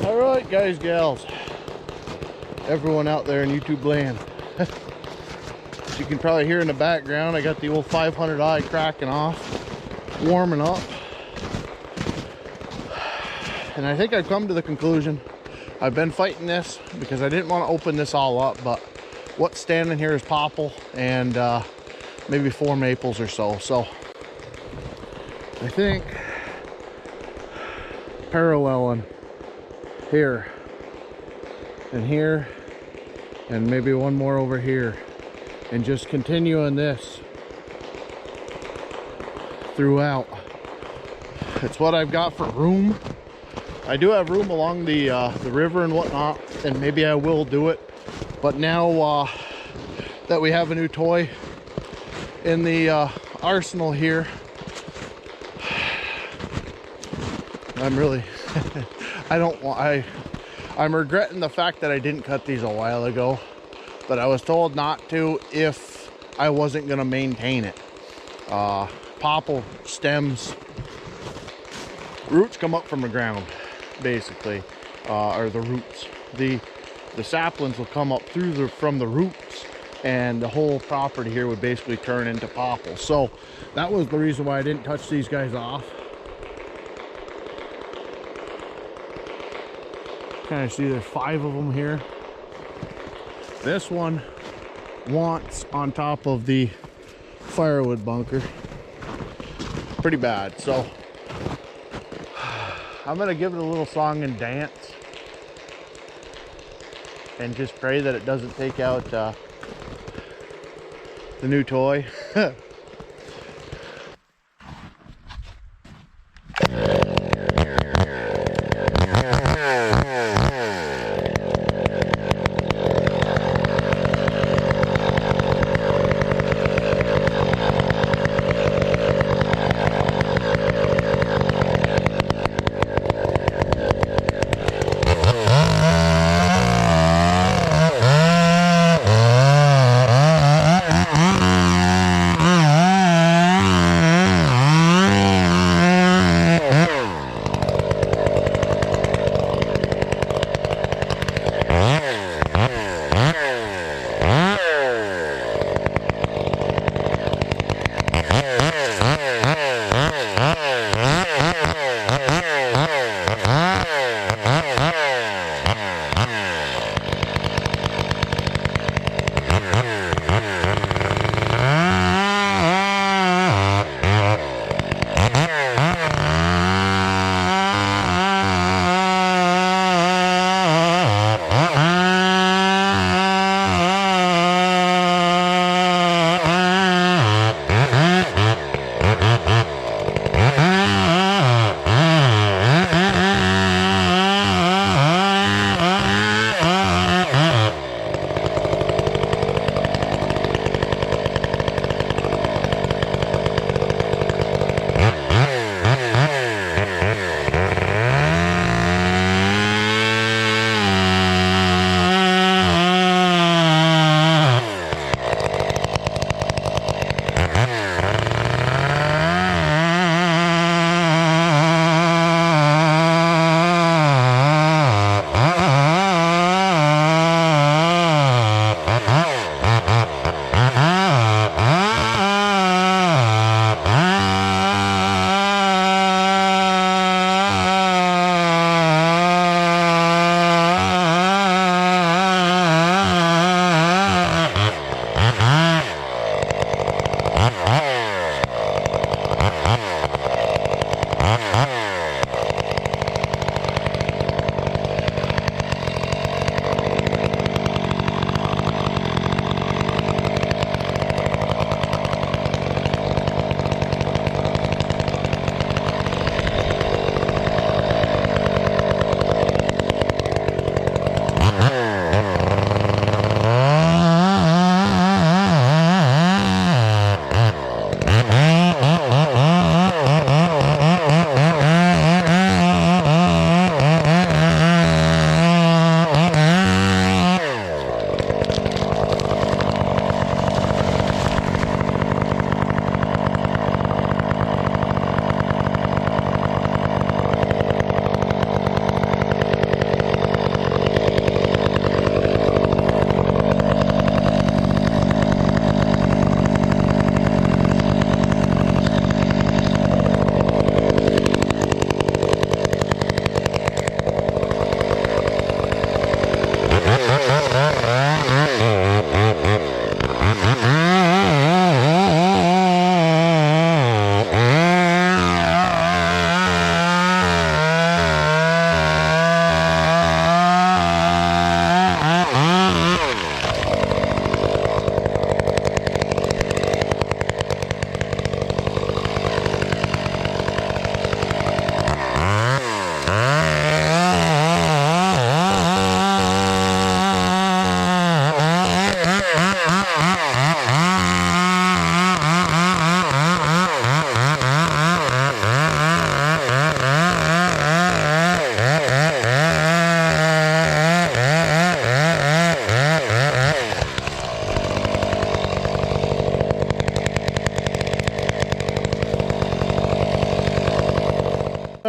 All right, guys, gals, everyone out there in YouTube land. As you can probably hear in the background, I got the old 500i cracking off, warming up. And I think I've come to the conclusion, I've been fighting this because I didn't want to open this all up, but what's standing here is popple and maybe 4 maples or so. So I think paralleling here and here and maybe one more over here and just continuing this throughout. It's what I've got for room. I do have room along the river and whatnot, and maybe I will do it, but now that we have a new toy in the arsenal here, I'm really I'm regretting the fact that I didn't cut these a while ago, but I was told not to if I wasn't going to maintain it. Popple stems, roots come up from the ground, basically, or the roots. The saplings will come up from the roots, and the whole property here would basically turn into popple. So that was the reason why I didn't touch these guys off. Kind of see there's 5 of them here. This one wants on top of the firewood bunker pretty bad, so I'm gonna give it a little song and dance and just pray that it doesn't take out the new toy.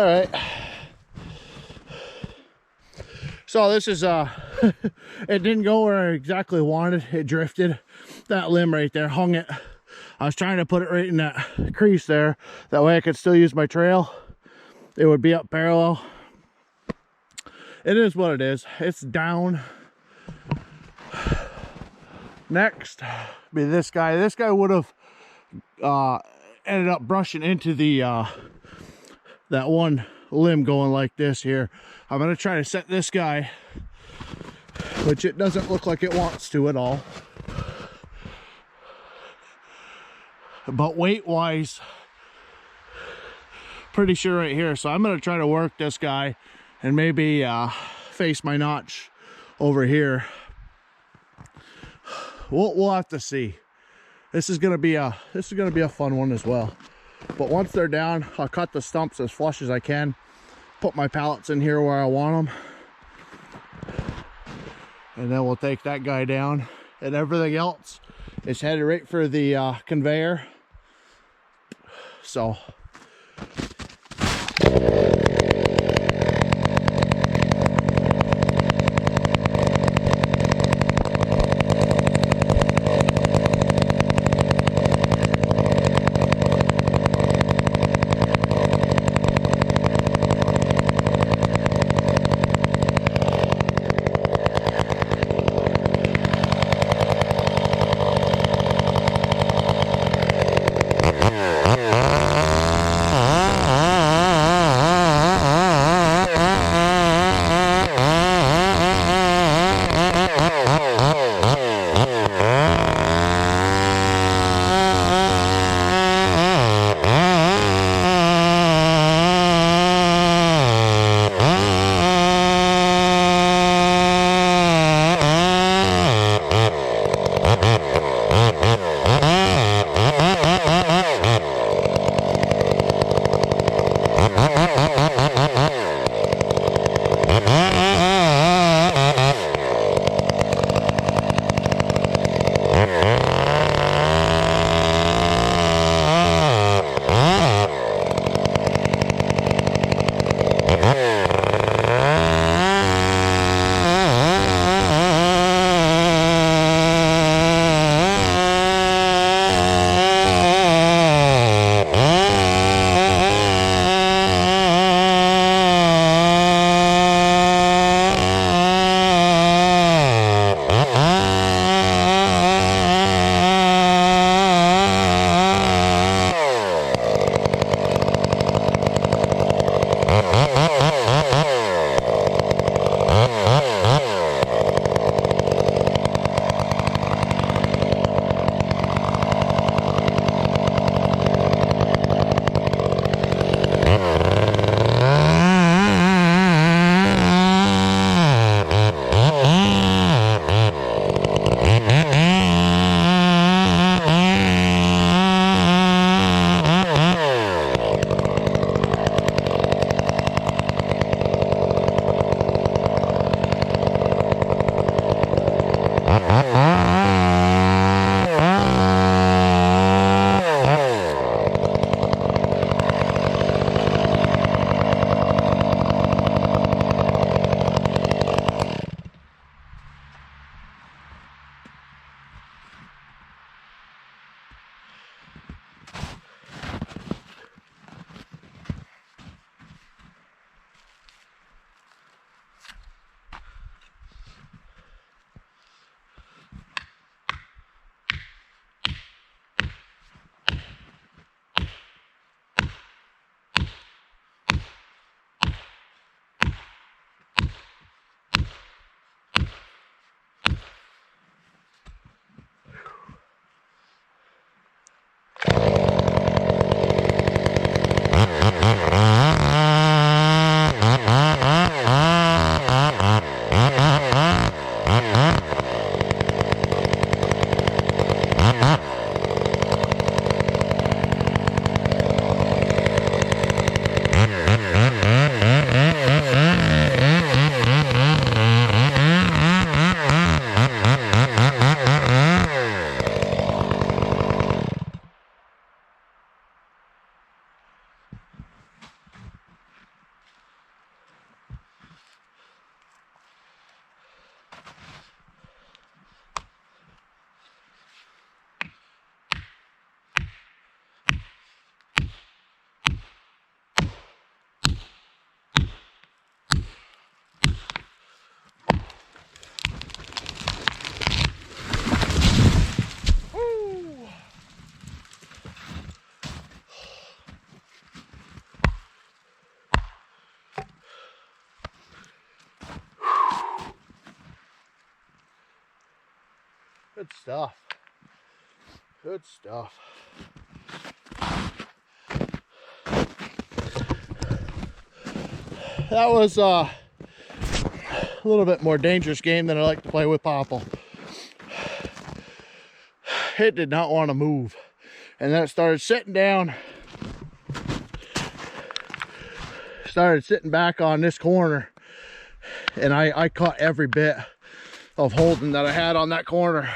All right. So this is it didn't go where I exactly wanted. It drifted. That limb right there hung it. I was trying to put it right in that crease there. That way I could still use my trail. It would be up parallel. It is what it is. It's down. Next be this guy. This guy would have ended up brushing into the that one limb going like this here. I'm gonna try to set this guy, which it doesn't look like it wants to at all, but weight wise pretty sure right here. So I'm gonna try to work this guy and maybe face my notch over here. We'll have to see. This is gonna be a fun one as well. But once they're down, I'll cut the stumps as flush as I can, put my pallets in here where I want them, and then we'll take that guy down, and everything else is headed right for the conveyor. So Good stuff. Good stuff. That was a little bit more dangerous game than I like to play with Popple. It did not want to move. And then it started sitting down. Started sitting back on this corner. And I caught every bit of holding that I had on that corner.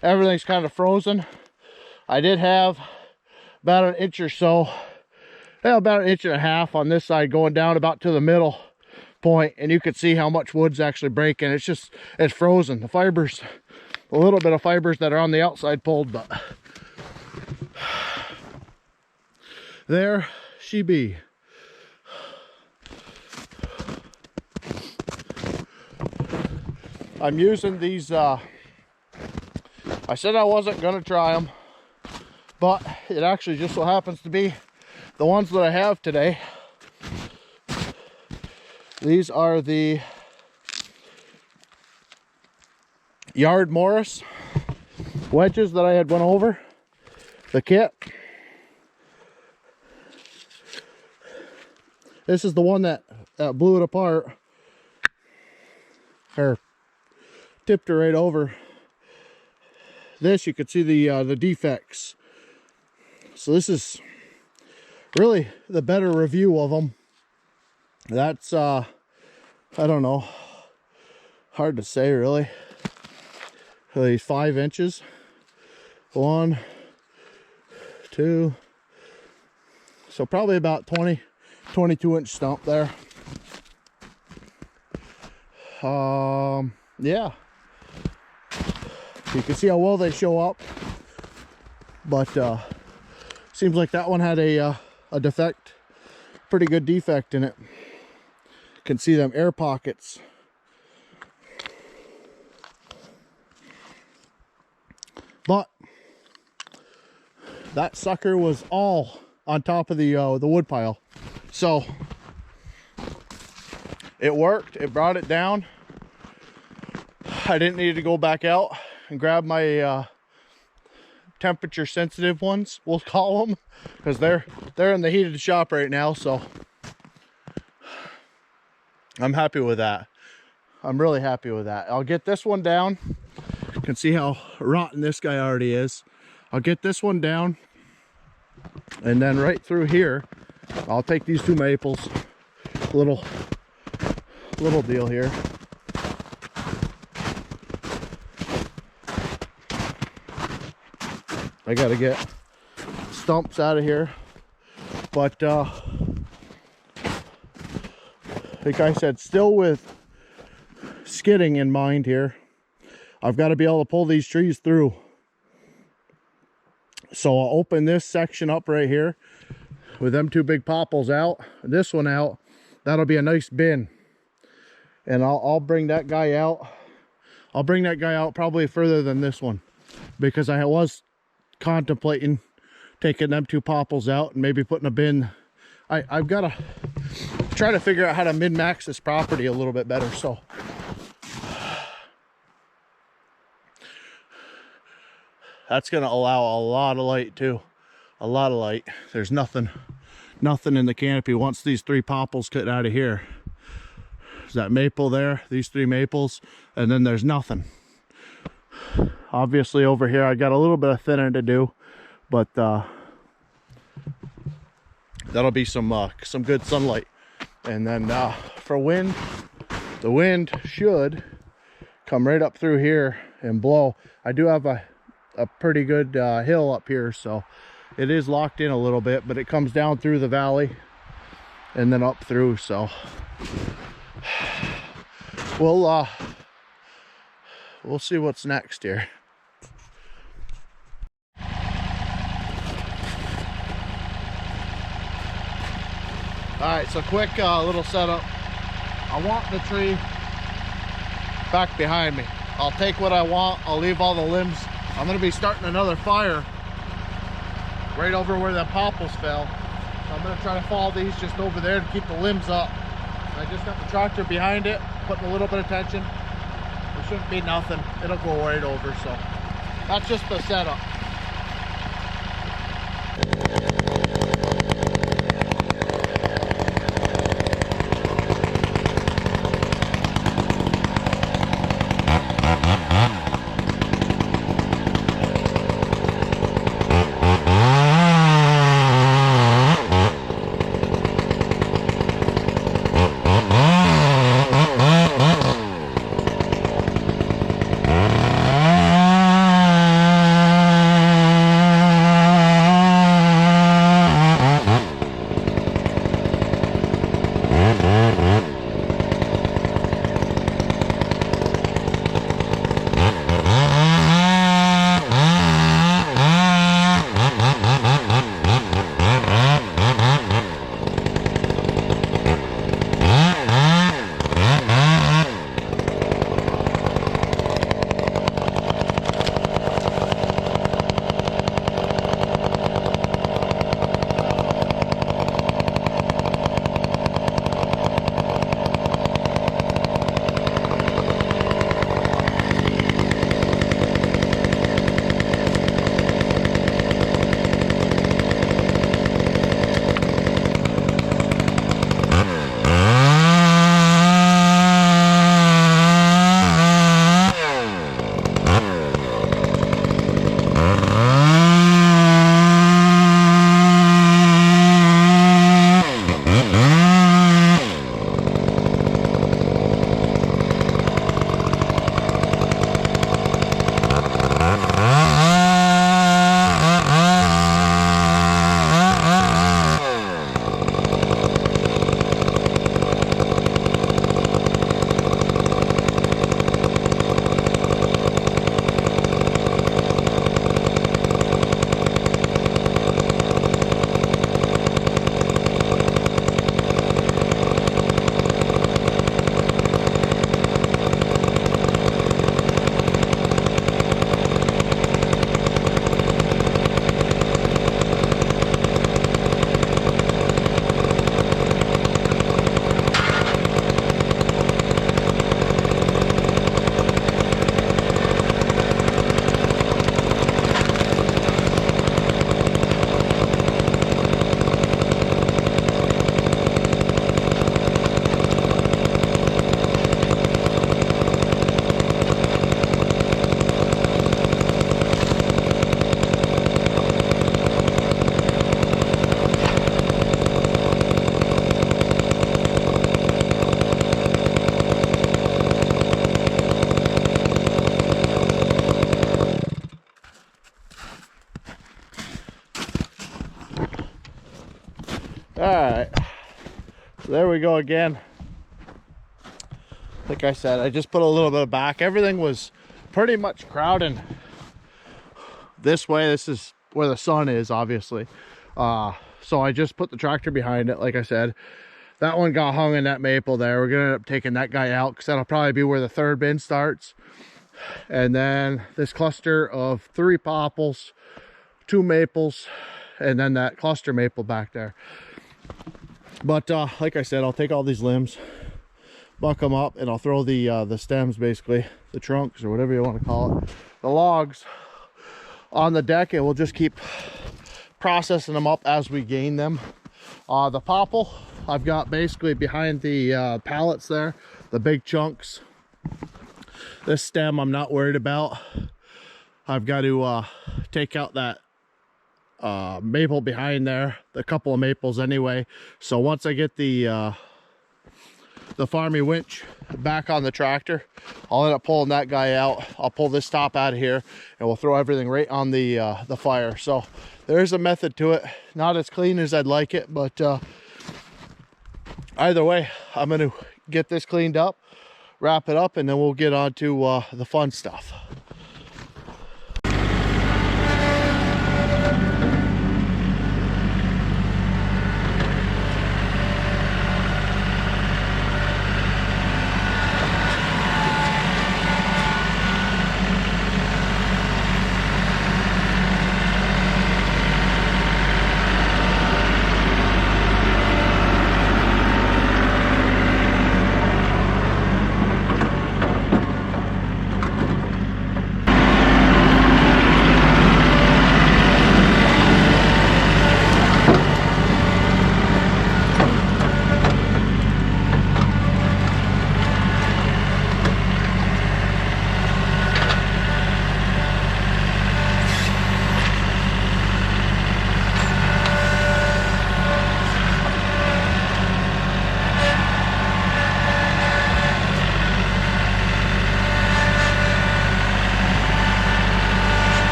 Everything's kind of frozen. I did have about an inch or so, about an inch and a half on this side going down about to the middle point, and you could see how much wood's actually breaking. It's frozen. The fibers, a little bit of fibers that are on the outside pulled, but there she be. I'm using these, I said I wasn't going to try them, but it actually just so happens to be the ones that I have today. These are the Yard Morris wedges that I had went over the kit. This is the one that blew it apart, or tipped it right over. This, you could see the defects. So this is really the better review of them. That's I don't know, hard to say really. These 5 inches, 1, 2, so probably about 22-inch stump there. Yeah, you can see how well they show up, but seems like that one had a defect, pretty good defect in it. You can see them air pockets. But that sucker was all on top of the wood pile, so it worked. It brought it down. I didn't need to go back out and grab my temperature sensitive ones, we'll call them, because they're in the heat of the shop right now. So I'm happy with that. I'm really happy with that. I'll get this one down. You can see how rotten this guy already is. I'll get this one down, and then right through here I'll take these 2 maples, little deal here. I gotta get stumps out of here, but like I said, still with skidding in mind here, I've got to be able to pull these trees through. So I'll open this section up right here with them 2 big popples out, this one out. That'll be a nice bin, and I'll bring that guy out. I'll bring that guy out probably further than this one, because I was contemplating taking them 2 popples out and maybe putting a bin. I've got to try to figure out how to min-max this property a little bit better. So that's going to allow a lot of light too, a lot of light. There's nothing in the canopy once these 3 popples cut out of here. There's that maple there, these 3 maples, and then there's nothing. Obviously over here I got a little bit of thinning to do, but that'll be some good sunlight. And then for wind, the wind should come right up through here and blow. I do have a pretty good hill up here, so it is locked in a little bit, but it comes down through the valley and then up through. So we'll see what's next here. All right, so quick little setup. I want the tree back behind me. I'll take what I want. I'll leave all the limbs. I'm gonna be starting another fire right over where the popples fell. So I'm gonna try to fall these just over there to keep the limbs up. I just got the tractor behind it, putting a little bit of tension. We shouldn't be nothing. It'll go right over. So that's just the setup. All right, so there we go again. Like I said, I just put a little bit of back. Everything was pretty much crowding this way. This is where the sun is, obviously. So I just put the tractor behind it. Like I said, that one got hung in that maple there. We're gonna end up taking that guy out because that'll probably be where the third bin starts. And then this cluster of 3 popples, 2 maples, and then that cluster maple back there. But like I said, I'll take all these limbs, buck them up, and I'll throw the stems, basically the trunks or whatever you want to call it, the logs, on the deck, and we'll just keep processing them up as we gain them. The popple I've got basically behind the pallets there, the big chunks. This stem I'm not worried about. I've got to take out that maple behind there, a couple of maples anyway. So once I get the Farmy winch back on the tractor, I'll end up pulling that guy out. I'll pull this top out of here and we'll throw everything right on the fire. So there's a method to it. Not as clean as I'd like it, but either way, I'm going to get this cleaned up, wrap it up, and then we'll get on to the fun stuff.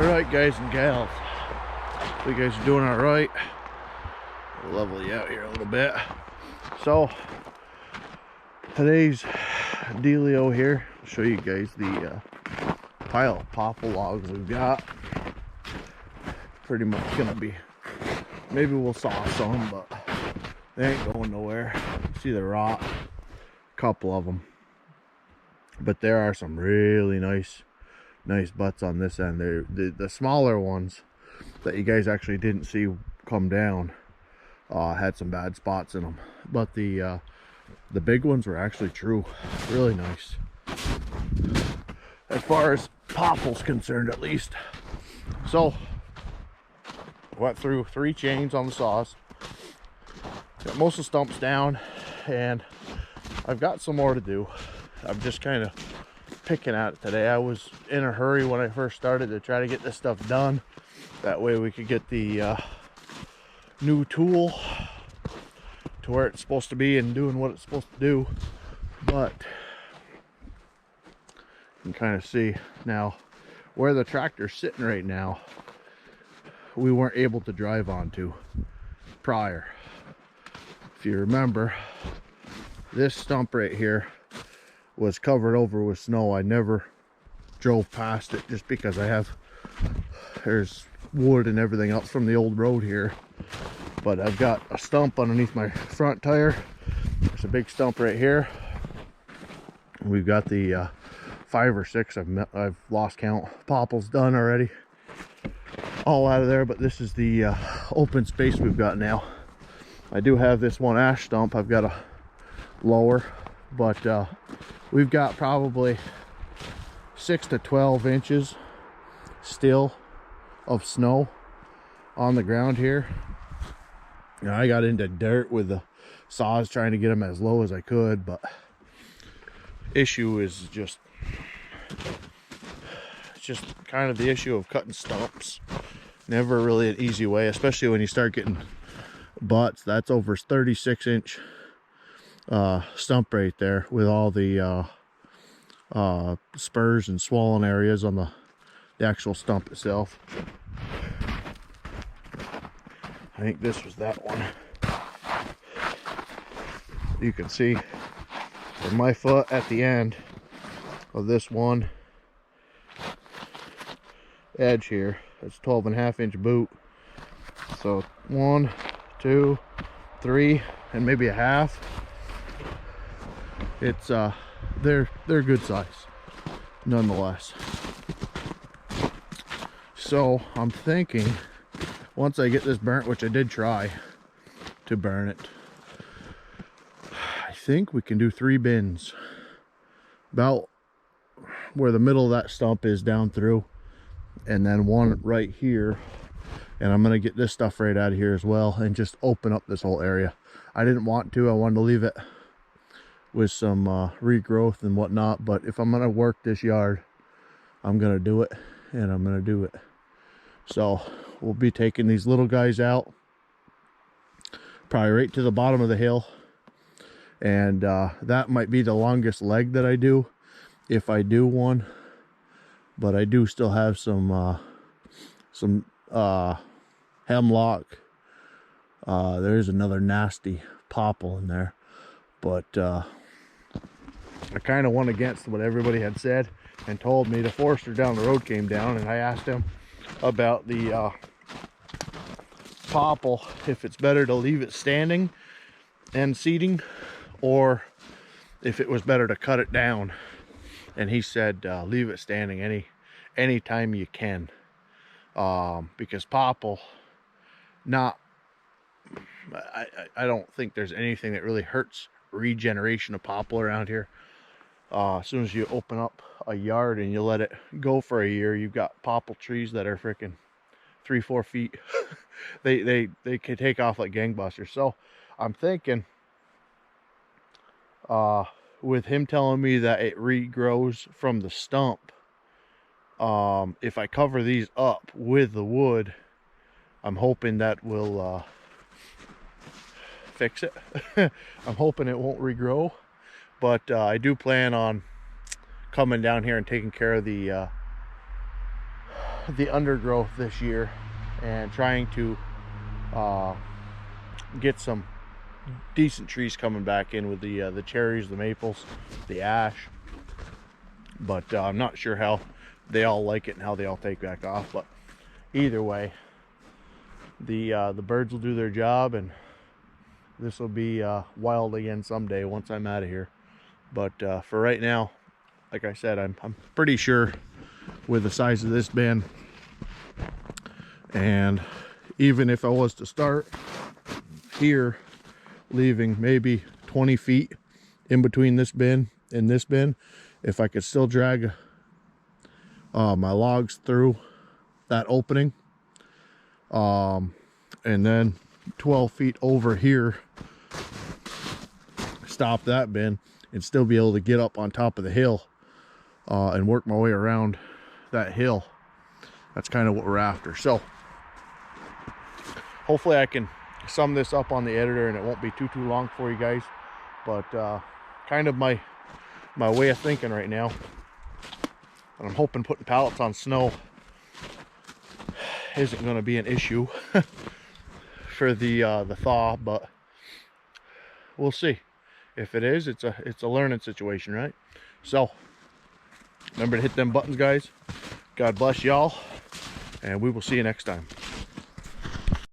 Alright, guys and gals. You guys are doing alright. We'll level you out here a little bit. So, today's dealio here, I'll show you guys the pile of popple logs we've got. Pretty much gonna be, maybe we'll saw some, but they ain't going nowhere. See the rot, a couple of them. But there are some really nice butts on this end. They're the smaller ones that you guys actually didn't see come down had some bad spots in them, but the big ones were actually true, really nice as far as popple's concerned, at least. So went through 3 chains on the saws, got most of the stumps down, and I've got some more to do. I'm just kind of picking at it today. I was in a hurry when I first started to try to get this stuff done. That way we could get the new tool to where it's supposed to be and doing what it's supposed to do. But you can kind of see now where the tractor's sitting right now, we weren't able to drive onto prior. If you remember, this stump right here was covered over with snow. I never drove past it just because there's wood and everything else from the old road here. But I've got a stump underneath my front tire. There's a big stump right here. We've got the 5 or 6, I've lost count, popples done already, all out of there. But this is the open space we've got now. I do have this one ash stump I've got to lower, but we've got probably 6 to 12 inches still of snow on the ground here. Now, I got into dirt with the saws trying to get them as low as I could, but issue is just kind of the issue of cutting stumps. Never really an easy way, especially when you start getting butts. That's over 36-inch stump right there with all the spurs and swollen areas on the actual stump itself. I think this was that one. You can see from my foot at the end of this one edge here, it's 12.5-inch boot. So 1, 2, 3, and maybe a half. It's they're good size nonetheless. So I'm thinking once I get this burnt, which I did try to burn it, I think we can do 3 bins about where the middle of that stump is down through, and then one right here. And I'm gonna get this stuff right out of here as well and just open up this whole area. I didn't want to, I wanted to leave it with some regrowth and whatnot, but if I'm gonna work this yard, I'm gonna do it, and I'm gonna do it. So we'll be taking these little guys out probably right to the bottom of the hill, and that might be the longest leg that I do, if I do one. But I do still have some hemlock. There's another nasty popple in there, but I kind of went against what everybody had said and told me. The forester down the road came down, and I asked him about the popple, if it's better to leave it standing and seeding, or if it was better to cut it down. And he said leave it standing any time you can, because popple, I don't think there's anything that really hurts regeneration of popple around here. As soon as you open up a yard and you let it go for a year, you've got popple trees that are freaking 3-4 feet. they can take off like gangbusters. So I'm thinking, with him telling me that it regrows from the stump, if I cover these up with the wood, I'm hoping that will fix it. I'm hoping it won't regrow, but I do plan on coming down here and taking care of the the undergrowth this year and trying to get some decent trees coming back in with the cherries, the maples, the ash. But I'm not sure how they all like it and how they all take back off. But either way, the birds will do their job, and this will be wild again someday once I'm out of here. But for right now, like I said, I'm pretty sure with the size of this bin, and even if I was to start here, leaving maybe 20 feet in between this bin and this bin, if I could still drag my logs through that opening, and then 12 feet over here, stop that bin and still be able to get up on top of the hill and work my way around that hill. That's kind of what we're after. So hopefully I can sum this up on the editor and it won't be too long for you guys. But kind of my way of thinking right now. And I'm hoping putting pallets on snow isn't going to be an issue for the thaw, but we'll see. If it is, it's a learning situation, right? So remember to hit them buttons, guys. God bless y'all, and we will see you next time.